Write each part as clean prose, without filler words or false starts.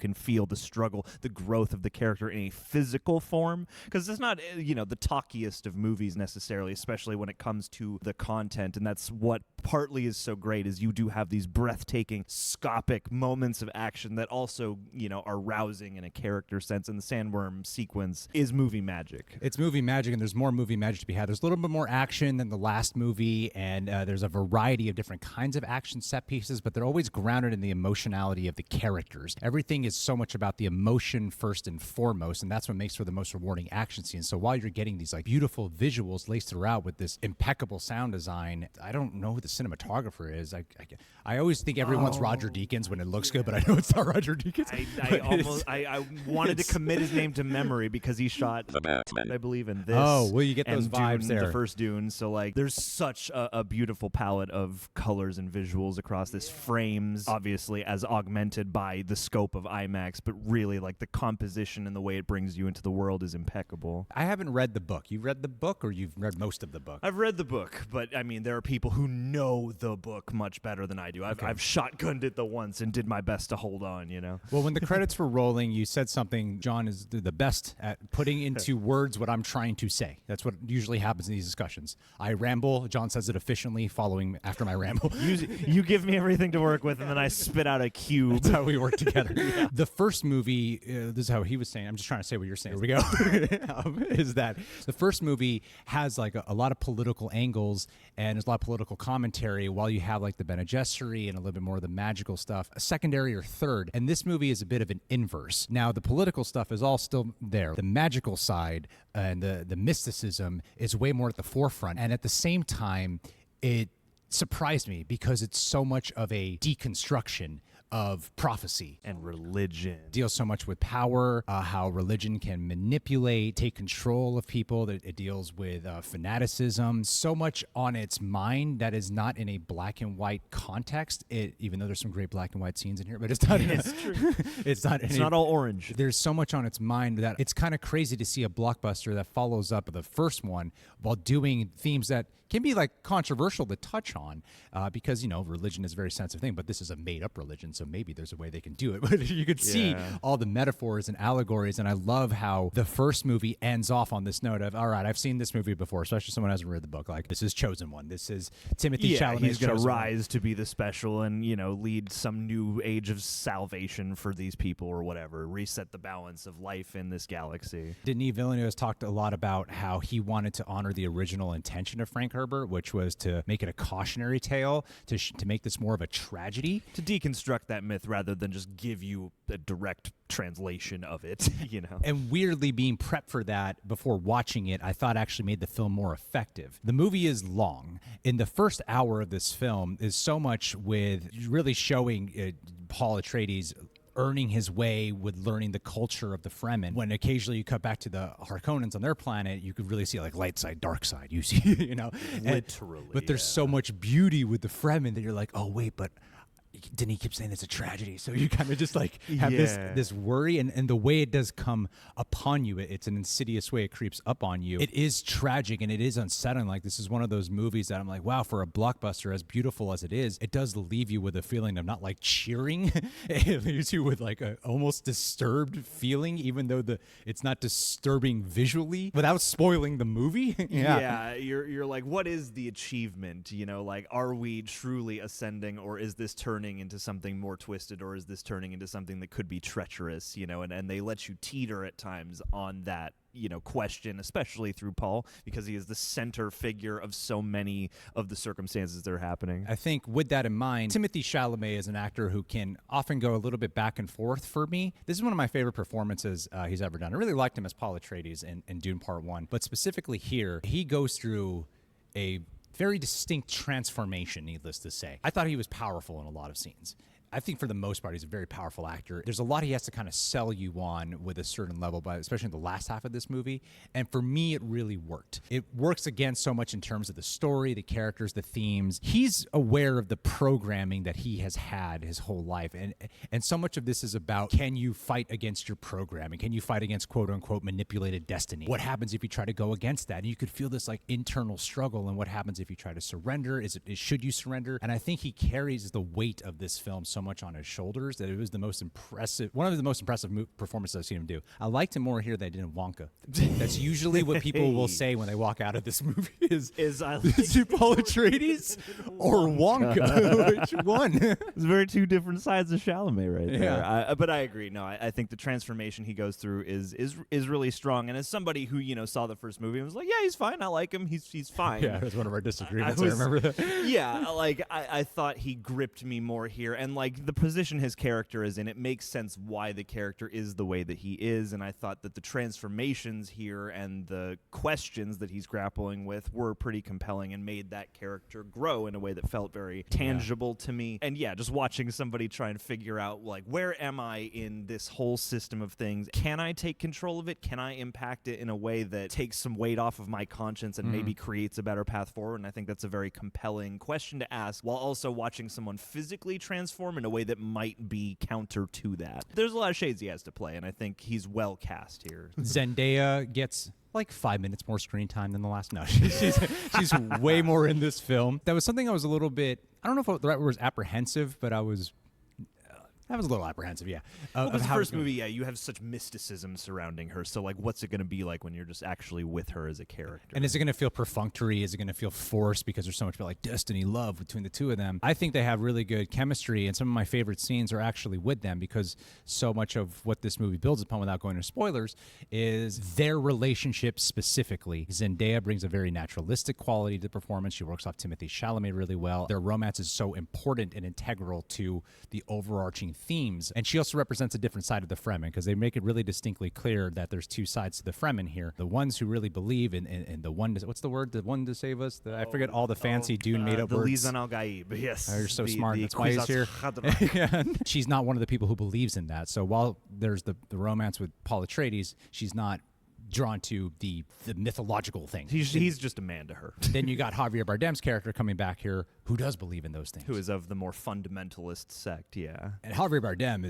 can feel the struggle, the growth of the character in a physical form, because it's not the talkiest of movies necessarily, especially when it comes to the content. And that's what partly is so great, is you do have these breathtaking scopic moments of action that also are rousing in a character sense, and the sandworm sequence is movie magic. It's movie magic, and there's more movie magic to be had. There's a little bit more action than the last movie, and there's a variety of different kinds of action set pieces, but they're always grounded in the emotionality of the characters. Everything is so much about the emotion first and foremost, and that's what makes for the most rewarding action scenes. So while you're getting these like beautiful visuals laced throughout with this impeccable sound design, I don't know who the cinematographer is. I always think everyone's Roger Deakins when it looks good, but I know it's not Roger Deakins. I wanted to commit his name to memory because he shot The Batman, I believe, in this. Oh, well, you get those vibes Dune, there. The first Dune. So like, there's such a beautiful palette of colors and visuals across this. Frames, obviously, as augmented by the scope of IMAX, but really like the composition and the way it brings you into the world is impeccable. I haven't read the book. You've read the book, or you've read most of the book? I've read the book, but I mean, there are people who know the book much better than I do. I've shotgunned it the once and did my best to hold on, Well, when the credits were rolling, you said something. John is the best at putting into words what I'm trying to say. That's what usually happens in these discussions. I ramble. John says it efficiently, following after my ramble. You give me everything to work with, and then I spit out a cube. That's how we work together. Yeah. The first movie, this is how he was saying. I'm just trying to say what you're saying. Here we go. Is that the first movie has like a lot of political angles, and there's a lot of political commentary, while you have like the Bene Gesserit and a little bit more of the magical stuff, a secondary or third. And this movie is a bit of an inverse. Now, the political stuff is all still there. The magical side and the mysticism is way more at the forefront. And at the same time, it surprised me because it's so much of a deconstruction of prophecy and religion. Deals so much with power, how religion can manipulate, take control of people. That it deals with fanaticism, so much on its mind that is not in a black and white context. Even though there's some great black and white scenes in here, but it's not. It's true. It's not all orange. There's so much on its mind that it's kind of crazy to see a blockbuster that follows up the first one while doing themes that can be like controversial to touch on, because religion is a very sensitive thing. But this is a made-up religion, so maybe there's a way they can do it. But you could see all the metaphors and allegories, and I love how the first movie ends off on this note of, all right, I've seen this movie before, especially someone who hasn't read the book. Like, this is Chosen One. This is Timothy Chalamet. He's going to rise to be the special and lead some new age of salvation for these people or whatever, reset the balance of life in this galaxy. Denis Villeneuve has talked a lot about how he wanted to honor the original intention of Frank Herbert, which was to make it a cautionary tale, to make this more of a tragedy, to deconstruct that myth rather than just give you a direct translation of it. And weirdly, being prepped for that before watching it, I thought actually made the film more effective. The movie is long. In the first hour of this film is so much with really showing Paul Atreides earning his way with learning the culture of the Fremen. When occasionally you cut back to the Harkonnens on their planet, you could really see like light side, dark side. You see, literally. But there's so much beauty with the Fremen that you're like, oh wait, but didn't he keep saying it's a tragedy? So you kind of just like have this worry, and the way it does come upon you, it's an insidious way it creeps up on you. It is tragic and it is unsettling. Like, this is one of those movies that I'm like, wow, for a blockbuster as beautiful as it is, it does leave you with a feeling of not like cheering. It leaves you with like a almost disturbed feeling, even though it's not disturbing visually, without spoiling the movie. You're like, what is the achievement? Like, are we truly ascending, or is this turning into something more twisted, or is this turning into something that could be treacherous? And they let you teeter at times on that question, especially through Paul, because he is the center figure of so many of the circumstances that are happening. I think with that in mind, Timothy Chalamet is an actor who can often go a little bit back and forth for me. This is one of my favorite performances he's ever done. I really liked him as Paul Atreides in Dune Part 1, but specifically here, he goes through a very distinct transformation, needless to say. I thought he was powerful in a lot of scenes. I think for the most part, he's a very powerful actor. There's a lot he has to kind of sell you on with a certain level, but especially in the last half of this movie. And for me, it really worked. It works again so much in terms of the story, the characters, the themes. He's aware of the programming that he has had his whole life. And so much of this is about, can you fight against your programming? Can you fight against quote unquote manipulated destiny? What happens if you try to go against that? And you could feel this like internal struggle. And what happens if you try to surrender? Should you surrender? And I think he carries the weight of this film so so much on his shoulders that it was one of the most impressive performances I've seen him do. I liked him more here than I did in Wonka. That's usually what people will say when they walk out of this movie is it Paul Atreides or Wonka? Which one? It's very two different sides of Chalamet right there. Yeah. But I agree. No, I think the transformation he goes through is really strong. And as somebody who saw the first movie and was like, yeah, he's fine. I like him. He's fine. Yeah, that's one of our disagreements. I remember that. Yeah, like I thought he gripped me more here, and like the position his character is in, it makes sense why the character is the way that he is. And I thought that the transformations here and the questions that he's grappling with were pretty compelling and made that character grow in a way that felt very tangible to me. And yeah, just watching somebody try and figure out like, where am I in this whole system of things? Can I take control of it? Can I impact it in a way that takes some weight off of my conscience and maybe creates a better path forward? And I think that's a very compelling question to ask, while also watching someone physically transform in a way that might be counter to that. There's a lot of shades he has to play, and I think he's well cast here. Zendaya gets like 5 minutes more screen time than the last. No, she's way more in this film. That was something I was a little bit, I don't know if the right word was apprehensive, but I was a little apprehensive, yeah. Well, the first movie, you have such mysticism surrounding her. So, like, what's it going to be like when you're just actually with her as a character? And is it going to feel perfunctory? Is it going to feel forced because there's so much about like destiny, love between the two of them? I think they have really good chemistry, and some of my favorite scenes are actually with them because so much of what this movie builds upon, without going into spoilers, is their relationship specifically. Zendaya brings a very naturalistic quality to the performance. She works off Timothée Chalamet really well. Their romance is so important and integral to the overarching themes. And she also represents a different side of the Fremen, because they make it really distinctly clear that there's two sides to the Fremen here. The ones who really believe in the one, what's the word? The one to save us? I forget all the fancy Dune made-up words. The Lizan al-Gaib, yes. Oh, you're so smart. That's why he's here. Yeah. She's not one of the people who believes in that. So while there's the romance with Paul Atreides, she's not drawn to the mythological thing. He's just a man to her. Then you got Javier Bardem's character coming back here, who does believe in those things. Who is of the more fundamentalist sect, yeah. And Javier Bardem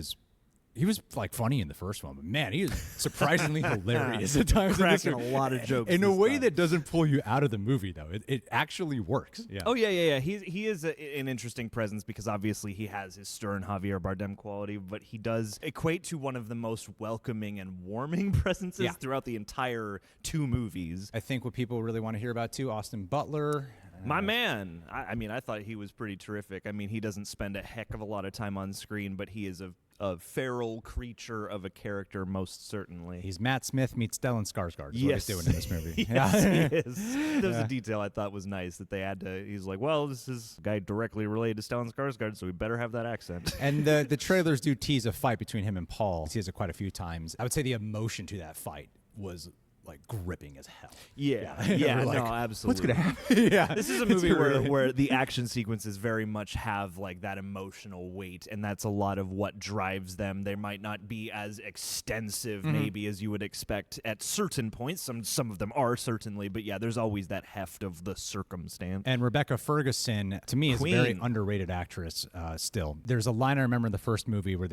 he was like funny in the first one, but man, he is surprisingly hilarious at times. Cracking a lot of jokes in a way that doesn't pull you out of the movie, though. It actually works. Yeah. Oh yeah. He is an interesting presence because obviously he has his stern Javier Bardem quality, but he does equate to one of the most welcoming and warming presences throughout the entire two movies. I think what people really want to hear about too, Austin Butler. My man. I mean, I thought he was pretty terrific. I mean, he doesn't spend a heck of a lot of time on screen, but he is a feral creature of a character, most certainly. He's Matt Smith meets Stellan Skarsgård. Is what he's doing in this movie. Yes, he is. There's a detail I thought was nice that they had to. He's like, well, this is a guy directly related to Stellan Skarsgård, so we better have that accent. And the trailers do tease a fight between him and Paul. He has it quite a few times. I would say the emotion to that fight was like gripping as hell. Yeah, like, no, absolutely. What's gonna happen? Yeah, this is a movie where the action sequences very much have like that emotional weight, and that's a lot of what drives them. They might not be as extensive, maybe, as you would expect at certain points. Some of them are certainly, but yeah, there's always that heft of the circumstance. And Rebecca Ferguson, to me, is a very underrated actress. Still, there's a line I remember in the first movie where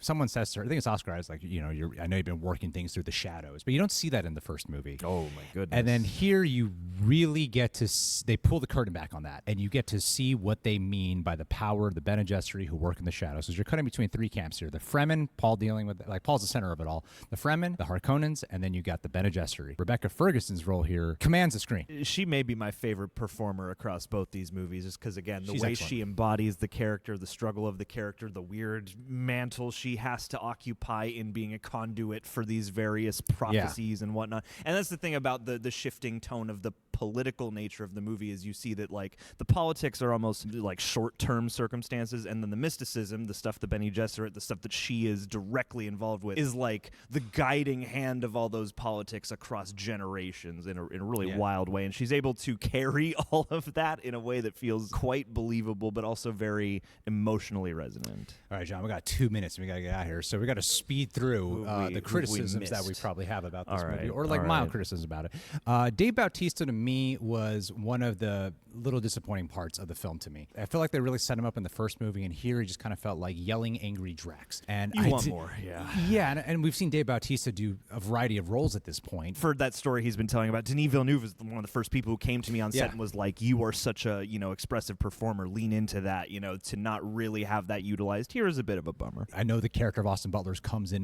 someone says to her, I think it's Oscar Isaac, like, I know you've been working things through the shadows, but you don't see that in the first movie. Oh my goodness. And then here you really get to they pull the curtain back on that, and you get to see what they mean by the power of the Bene Gesserit who work in the shadows. So you're cutting between three camps here. The Fremen, Paul dealing with, like, Paul's the center of it all. The Fremen, the Harkonnens, and then you got the Bene Gesserit. Rebecca Ferguson's role here commands the screen. She may be my favorite performer across both these movies, just because, again, She's way excellent. she embodies the character, the struggle of the character, the weird mantle she has to occupy in being a conduit for these various prophecies and whatnot. And that's the thing about the shifting tone of the political nature of the movie, is you see that, like, the politics are almost like short-term circumstances, and then the mysticism, the stuff that Bene Gesserit, the stuff that she is directly involved with, is like the guiding hand of all those politics across generations in a really wild way. And she's able to carry all of that in a way that feels quite believable, but also very emotionally resonant. All right, John, we got 2 minutes and we got to get out of here. So we got to speed through the criticisms that we probably have about this movie, or like mild criticisms about it. Dave Bautista, to me was one of the little disappointing parts of the film to me. I feel like they really set him up in the first movie, and here he just kind of felt like yelling angry Drax. And You want more, yeah. Yeah, and we've seen Dave Bautista do a variety of roles at this point. For that story he's been telling about, Denis Villeneuve is one of the first people who came to me on set Yeah. and was like, you are such a, expressive performer. Lean into that, to not really have that utilized here is a bit of a bummer. I know the character of Austin Butler's comes in